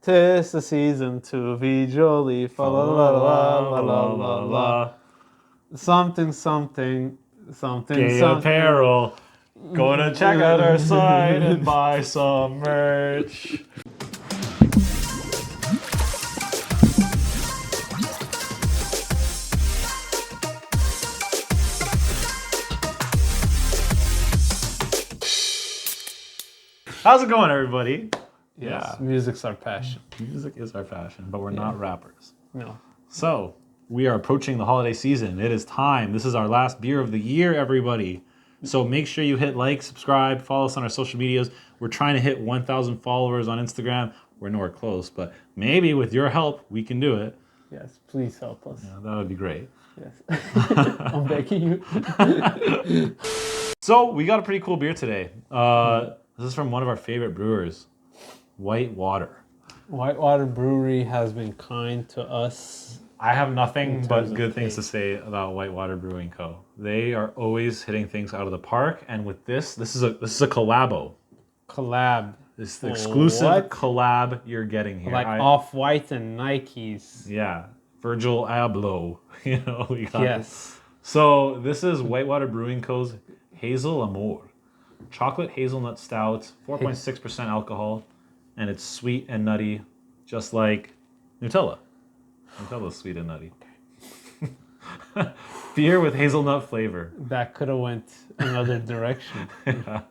'Tis the season to be jolly. Fa la la la la la la la. Something, something, something, Gay something. apparel. Gonna check out our site and buy some merch. How's it going, everybody? Yes, music's our passion. Music is our passion, but we're not rappers. No. So, we are approaching the holiday season. It is time. This is our last beer of the year, everybody. So make sure you hit like, subscribe, follow us on our social medias. We're trying to hit 1,000 followers on Instagram. We're nowhere close, but maybe with your help, we can do it. Yes, please help us. Yeah, that would be great. Yes. I'm begging you. So, we got a pretty cool beer today. This is from one of our favorite brewers, White Water. White Water Brewery has been kind to us. I have nothing but good things to taste. say about White Water Brewing Co. They are always hitting things out of the park, and with this is a collabo. Collab. This is the exclusive What? collab you're getting here. Like Off-White and Nikes. Yeah, Virgil Abloh. You know, we got Yes. this. So this is White Water Brewing Co.'s Hazel Amour. Chocolate hazelnut stout, 4.6% alcohol, and it's sweet and nutty, just like Nutella. Nutella's sweet and nutty. Beer with hazelnut flavor. That could have went another direction. Yeah.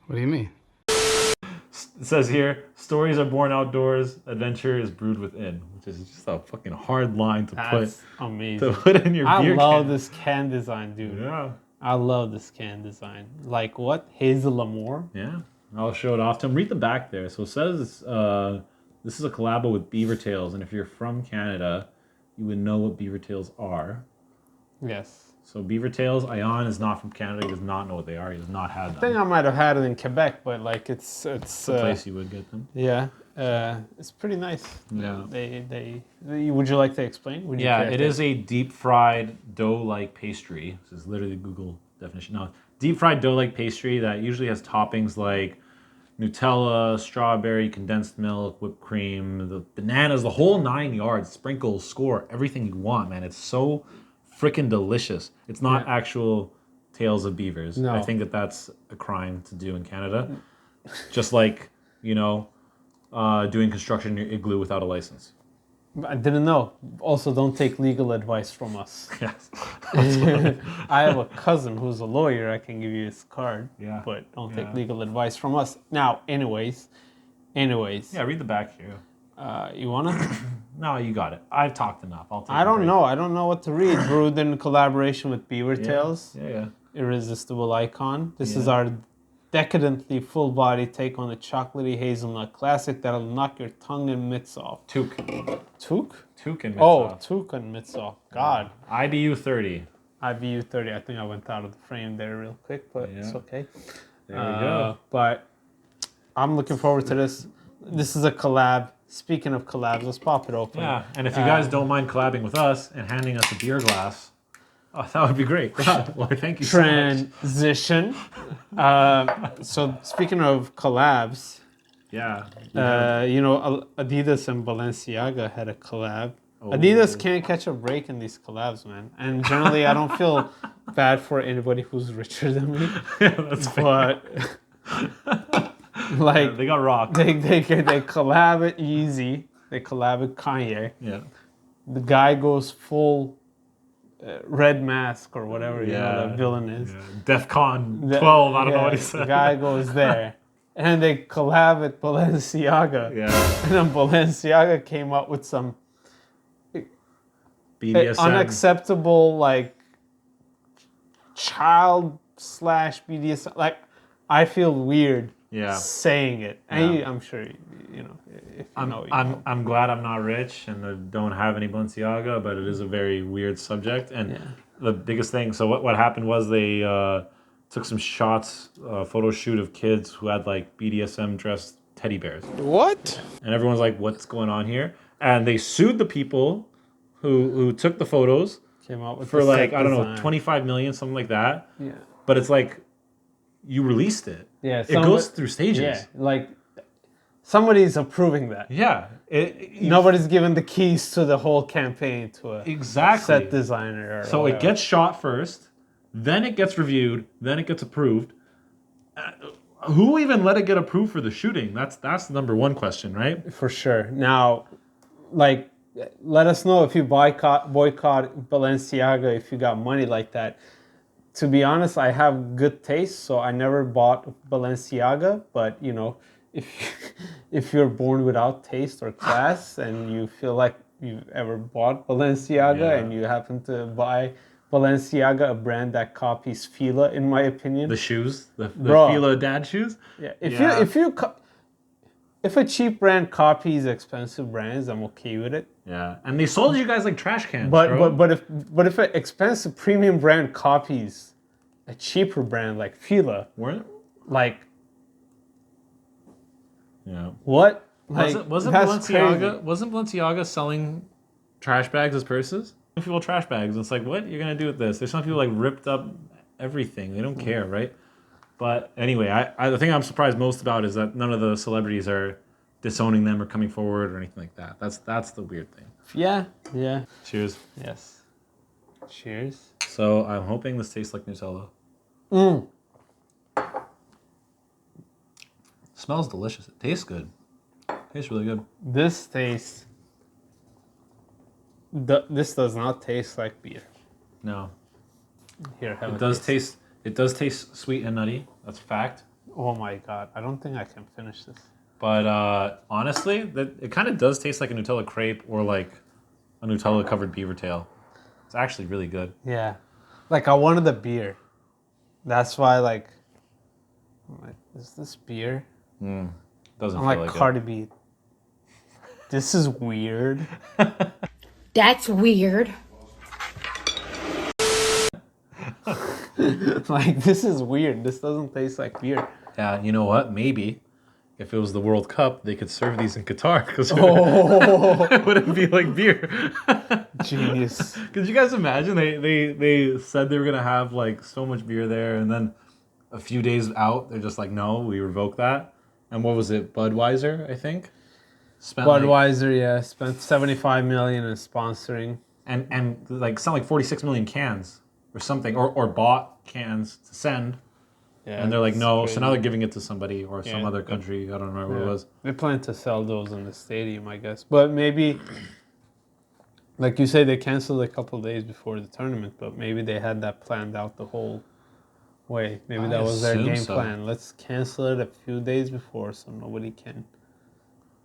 What do you mean? It says here, stories are born outdoors, adventure is brewed within, which is just a fucking hard line to That's amazing. put in your I beer love can. this can design, dude. Yeah. I love this can design. Like what? Hazel Amour? Yeah. I'll show it off to him. Read the back there. So it says this is a collabo with Beaver Tails, and if you're from Canada, you would know what Beaver Tails are. Yes. So Beaver Tails, Ion is not from Canada. He does not know what they are. He does not have them. I think I might have had it in Quebec, but like it's It's a place you would get them. yeah, it's pretty nice. Yeah. Would you like to explain? Would you Yeah, care it to- is a deep fried dough-like pastry. This is literally the Google definition. No, deep fried dough-like pastry that usually has toppings like Nutella, strawberry, condensed milk, whipped cream, the bananas, the whole 9 yards, sprinkles, score, everything you want, man. It's so freaking delicious. It's not actual tails of beavers. No. I think that's a crime to do in Canada. Just like, you know, doing construction in your igloo without a license. I didn't know. Also, don't take legal advice from us. Yes. I have a cousin who's a lawyer. I can give you his card. Yeah. But don't take Yeah. legal advice from us. Now, anyways. Yeah, read the back here. You wanna? No, you got it. I've talked enough. I'll take I a don't break. know. I don't know what to read. Brewed in collaboration with Beaver Tails. Yeah. Irresistible icon. This is Yeah. our decadently full-body take on the chocolatey hazelnut classic that'll knock your tongue and mitts off. Took Took? and Oh, took and mitts off. God. IBU 30. IBU 30. I think I went out of the frame there real quick, but it's Yeah. okay. There we go. But I'm looking forward to this. This is a collab. Speaking of collabs, let's pop it open. Yeah, and if you guys don't mind collabing with us and handing us a beer glass, oh, that would be great. Well, thank you so much. Transition. So speaking of collabs, Yeah. Adidas and Balenciaga had a collab. Oh. Adidas can't catch a break in these collabs, man. And generally, I don't feel bad for anybody who's richer than me. That's fair. But like They got rocked. they collab with Yeezy. They collab with Kanye. Yeah. The guy goes full red mask or whatever you know the villain is. Yeah. DEFCON 12, I don't know what he The said. guy goes there. And they collab with Balenciaga. Yeah. And then Balenciaga came up with some BDSM. unacceptable, like, child / BDSM. Like, I feel weird saying it. And Yeah. I'm sure, you know, if you know, you know. I'm glad I'm not rich and I don't have any Balenciaga, but it is a very weird subject. And the biggest thing, so what happened was they took some shots, photo shoot of kids who had like BDSM dressed teddy bears. What? And everyone's like, what's going on here? And they sued the people who took the photos Came out with for the like, set I don't know, design. 25 million, something like that. Yeah. But it's like, you released it. Yeah. It goes through stages. Yeah. Like, Somebody's approving that. Yeah. Nobody's given the keys to the whole campaign to a Exactly. set designer. Or So whatever. it gets shot first, then it gets reviewed, then it gets approved. Who even let it get approved for the shooting? That's the number one question, right? For sure. Now, like, let us know if you boycott Balenciaga if you got money like that. To be honest, I have good taste, so I never bought Balenciaga. But you know, if if you're born without taste or class, and you feel like you've ever bought Balenciaga, and you happen to buy Balenciaga, a brand that copies Fila, in my opinion. The shoes, the Bro. Fila dad shoes. Yeah. If a cheap brand copies expensive brands, I'm okay with it. Yeah, and they sold you guys like trash cans, But bro. but if an expensive premium brand copies a cheaper brand like Fila, like what? Like, wasn't Balenciaga selling trash bags as purses? People trash bags. It's like, what you're gonna do with this? There's some people like ripped up everything. They don't care, right? But anyway, the thing I'm surprised most about is that none of the celebrities are disowning them or coming forward or anything like that. That's the weird thing. Yeah. Cheers. Yes. Cheers. So I'm hoping this tastes like Nutella. Smells delicious. It tastes good. Tastes really good. This tastes. This does not taste like beer. No. Here, have it does taste. It does taste sweet and nutty. That's a fact. Oh my god! I don't think I can finish this. But honestly, it kind of does taste like a Nutella crepe or like a Nutella covered beaver tail. It's actually really good. Yeah, like I wanted the beer. That's why like is this beer? Doesn't I'm feel like like Cardi B. This is weird. That's weird. Like, this is weird. This doesn't taste like beer. Yeah, you know what? Maybe if it was the World Cup, they could serve these in Qatar because it wouldn't be like beer. Genius. Could you guys imagine? They said they were gonna have like so much beer there, and then a few days out, they're just like, no, we revoke that. And what was it? Budweiser, I think. Budweiser, spent $75 million in sponsoring, and like sent like 46 million cans or something, or bought cans to send. Yeah, and they're like, no. Crazy. So now they're giving it to somebody or some other country. I don't remember what it was. They plan to sell those in the stadium, I guess. But maybe, like you say, they canceled a couple of days before the tournament. But maybe they had that planned out the whole way. Maybe that was their game plan. Let's cancel it a few days before so nobody can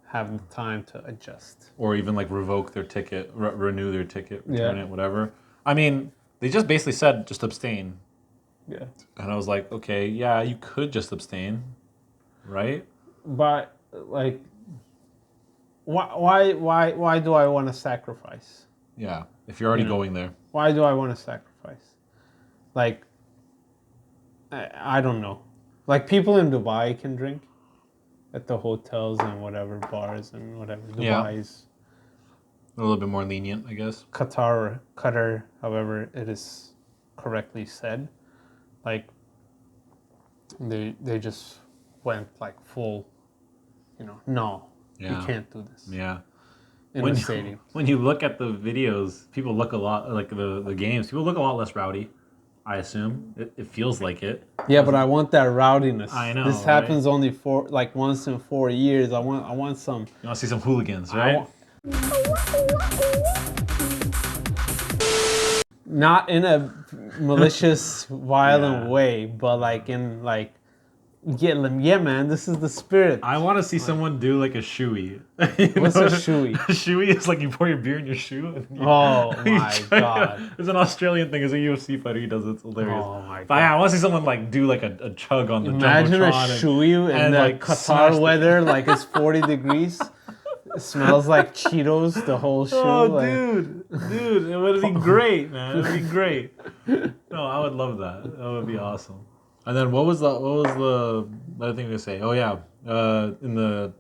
have the time to adjust. Or even like revoke their ticket, renew their ticket, return it, whatever. I mean, they just basically said just abstain. Yeah. And I was like, okay, yeah, you could just abstain, right? But like, why do I want to sacrifice? Yeah, if you're already going there. Why do I want to sacrifice? Like, I don't know. Like, people in Dubai can drink at the hotels and whatever bars and whatever. Dubai's a little bit more lenient, I guess. Qatar, however it is correctly said. Like, they just went like full, no, you can't do this. Yeah. In the stadium. When you look at the videos, people look a lot, like the games, people look a lot less rowdy, I assume. It feels like it. Yeah, but I want that rowdiness. I know. This happens only once in 4 years. I want some. You want to see some hooligans, right? Not in a malicious, violent way, but like in like, yeah, man, this is the spirit. I want to see someone do like a shoey. What's a shoey? A shoey is like you pour your beer in your shoe. And Oh my god! There's an Australian thing. There's a UFC fighter. He does it. It's hilarious. Oh my god! But yeah, I want to see someone like do like a chug on the Imagine a Jumbotron shoey in the like Qatar weather, like it's 40 degrees. It smells like Cheetos, the whole shoe. Oh, like... dude, it would be great, man. It would be great. No, I would love that. That would be awesome. And then what was the other thing to say? Oh yeah, in the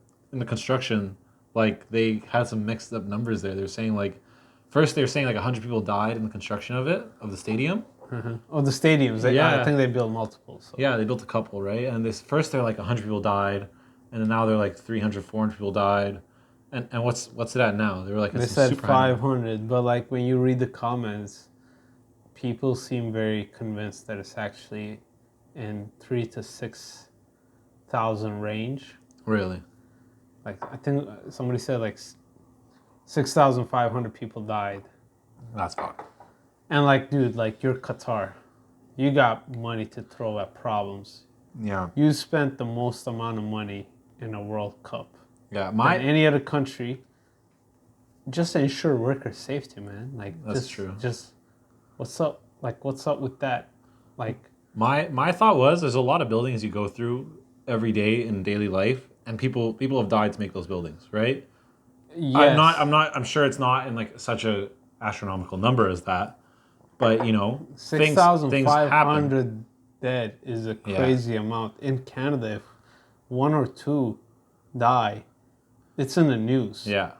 construction, like they had some mixed up numbers there. They're saying like, first they were saying like 100 people died in the construction of the stadium. Mm-hmm. Oh, the stadiums. I think they built multiple. So. Yeah, they built a couple, right? And first they're like 100 people died. and then now they're like 300, 400 people died. And what's it at now? They were like, They it's said super high. 500, but like when you read the comments, people seem very convinced that it's actually in 3,000 to 6,000 range. Really? Like I think somebody said like 6,500 people died. That's fucked. And like, dude, like you're Qatar, you got money to throw at problems. Yeah. You spent the most amount of money in a World Cup Yeah. than any other country. Just to ensure worker safety, man. Like That's true. Just what's up? Like what's up with that? Like my thought was there's a lot of buildings you go through every day in daily life, and people have died to make those buildings, right? yes. I'm sure it's not in like such a astronomical number as that, but you know, things happen. 6,500 dead is a crazy amount. In Canada, if one or two die, it's in the news. Yeah.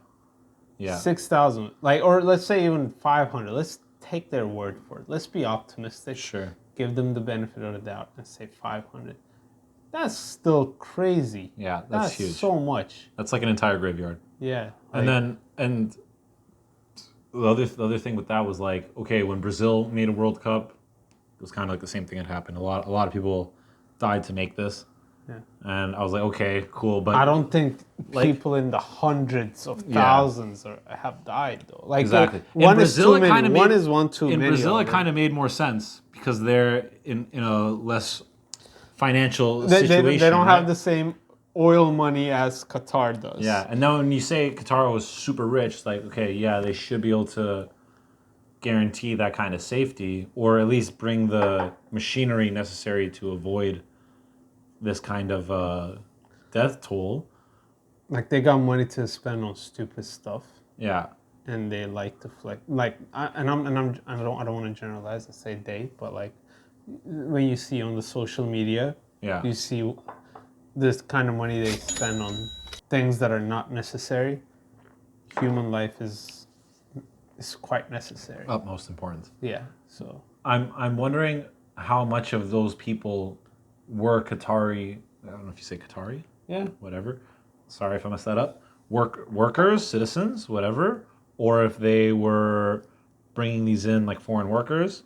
Yeah. 6,000, like, or let's say even 500. Let's take their word for it. Let's be optimistic. Sure. Give them the benefit of the doubt and say 500. That's still crazy. Yeah, that's huge. So much. That's like an entire graveyard. Yeah. And the other thing with that was like, okay, when Brazil made a World Cup, it was kind of like the same thing had happened. A lot of people died to make this. Yeah. And I was like, okay, cool, but I don't think people in the hundreds of thousands have died though. Like exactly. One is too many. One is one too many. many. In Brazil, it kind of made more sense because they're in a less financial situation. They don't have the same oil money as Qatar does. Yeah, and now when you say Qatar was super rich, it's like, okay, yeah, they should be able to guarantee that kind of safety, or at least bring the machinery necessary to avoid this kind of death toll. Like they got money to spend on stupid stuff. Yeah. And they like to flex. Like I don't want to generalize and say they, but like when you see on the social media, you see this kind of money they spend on things that are not necessary. Human life is quite necessary. Utmost importance. Yeah. So I'm wondering how much of those people were Qatari. I don't know if you say Qatari. Yeah. Whatever. Sorry if I messed that up. Workers, citizens, whatever, or if they were bringing these in like foreign workers.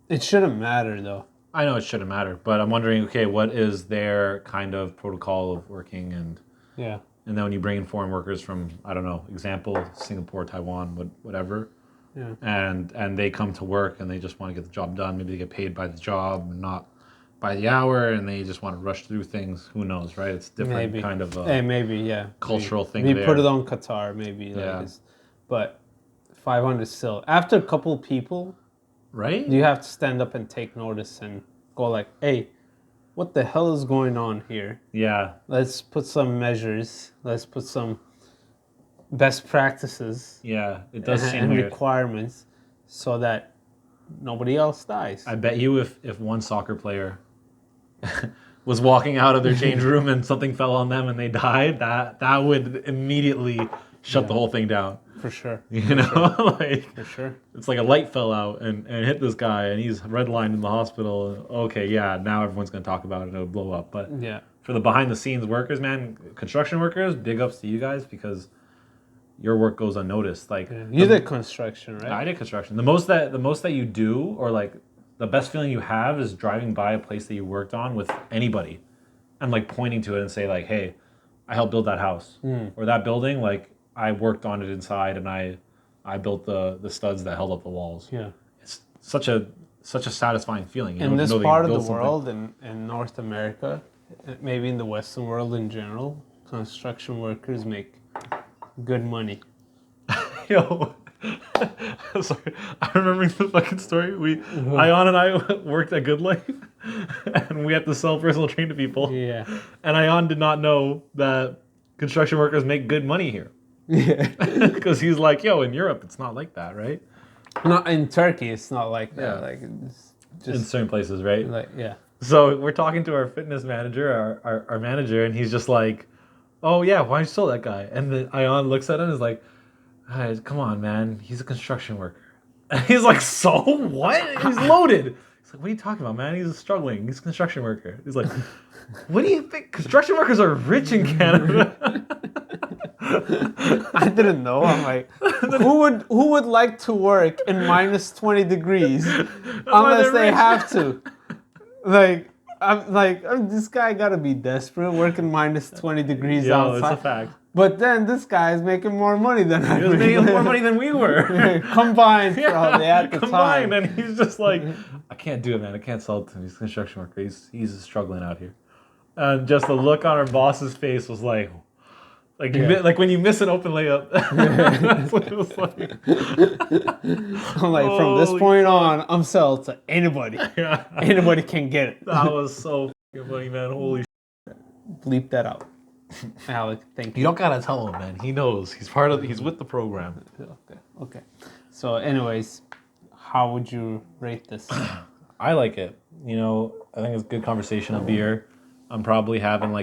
It shouldn't matter though. I know it shouldn't matter, but I'm wondering, okay, what is their kind of protocol of working and then when you bring in foreign workers from, I don't know, example, Singapore, Taiwan, whatever, and they come to work and they just want to get the job done. Maybe they get paid by the job and not by the hour, and they just want to rush through things. Who knows, right? It's different kind of cultural thing We there. put it on Qatar, maybe. But 500 still. After a couple people, right? You have to stand up and take notice and go like, hey, what the hell is going on here? Yeah. Let's put some measures. Let's put some best practices. Yeah, it does seem and weird. Requirements so that nobody else dies. I bet you if one soccer player was walking out of their change room and something fell on them and they died, that would immediately shut the whole thing down. For sure. You know? Like for sure. It's like a light fell out and hit this guy and he's redlined in the hospital. Okay, yeah, now everyone's going to talk about it and it'll blow up. But for the behind the scenes workers, man, construction workers, big ups to you guys because your work goes unnoticed. Like you did construction, right? I did construction. The most that you do, or like the best feeling you have, is driving by a place that you worked on with anybody, and like pointing to it and say like, "Hey, I helped build that house or that building. Like I worked on it inside, and I built the studs that held up the walls." Yeah, it's such a satisfying feeling. In this part of the world, in North America, maybe in the Western world in general, construction workers make good money. Yo, sorry, I'm remembering the fucking story. Ion and I worked at Good Life, and we had to sell personal train to people. Yeah. And Ion did not know that construction workers make good money here. Yeah. Because he's like, yo, in Europe, it's not like that, right? Not in Turkey, it's not like that. Yeah. Like it's just in certain places, right? like So we're talking to our fitness manager, our manager, and he's just like, oh yeah, why you sell that guy? And then Ion looks at him and is like, hey, come on, man, he's a construction worker. And he's like, so what? He's loaded. He's like, what are you talking about, man? He's struggling. He's a construction worker. He's like, What do you think? Construction workers are rich in Canada. I didn't know. I'm like, who would like to work in minus 20 degrees unless they're they rich. have to? This guy gotta be desperate working minus 20 degrees Yo, outside. it's a fact. But then this guy is making more money than I He was making more money than we were. Combined, probably at the Combined, time. and he's just like, I can't do it, man. I can't sell it to him. He's a construction worker. He's struggling out here. And just the look on our boss's face was like when you miss an open layup. That's what it was like. I'm like, from this point on, I'm selling to anybody. Yeah. Anybody can get it. That was so fucking funny, man. Holy Bleep that out. Alec, thank you. You don't gotta tell him, man. He knows. He's with the program. Okay. So, anyways, how would you rate this? I like it. You know, I think it's a good conversation of beer. I'm probably having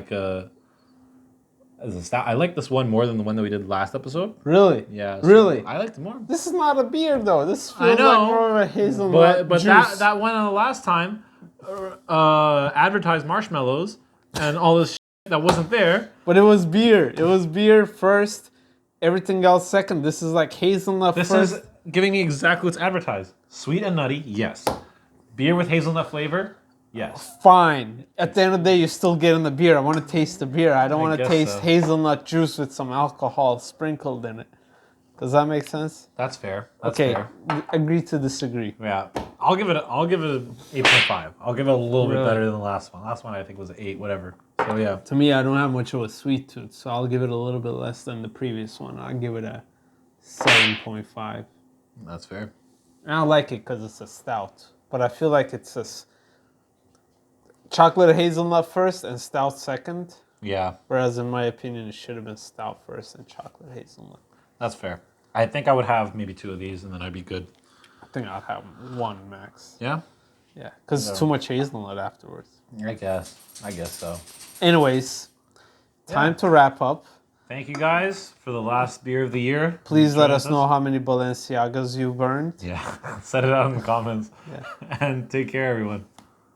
as a stout. I like this one more than the one that we did last episode. Really? Yeah. Really? I liked it more. This is not a beer, though. This I feels know, like more of a hazelnut But juice. that one on the last time advertised marshmallows and all this shit that wasn't there. But it was beer. It was beer first. Everything else second. This is like hazelnut This first. is giving me exactly what's advertised. Sweet and nutty, yes. Beer with hazelnut flavor, yes. Fine. At the end of the day, you're still getting the beer. I want to taste the beer. I don't want to guess taste so. hazelnut juice with some alcohol sprinkled in it. Does that make sense? That's fair. That's Okay. fair. Agree to disagree. Yeah. I'll give it an 8.5. I'll give it a little bit Really? better than the last one. Last one I think was 8, whatever. So yeah. To me, I don't have much of a sweet tooth, so I'll give it a little bit less than the previous one. I'll give it a 7.5. That's fair. And I like it because it's a stout, but I feel like it's chocolate hazelnut first and stout second. Yeah, Whereas in my opinion, it should have been stout first and chocolate hazelnut. that's fair. I think I would have maybe 2 of these and then I'd be good. I think I'll have one max. Yeah? Yeah, because it's too much hazelnut afterwards. I guess so. Anyways, time to wrap up. Thank you guys for the last beer of the year. Please let Join us know how many Balenciagas you burned. Yeah. Set it out in the comments. Yeah. And take care, everyone.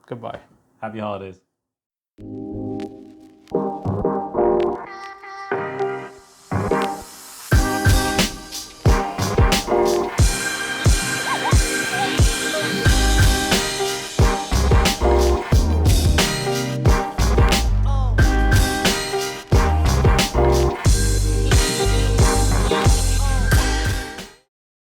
Goodbye. Happy holidays.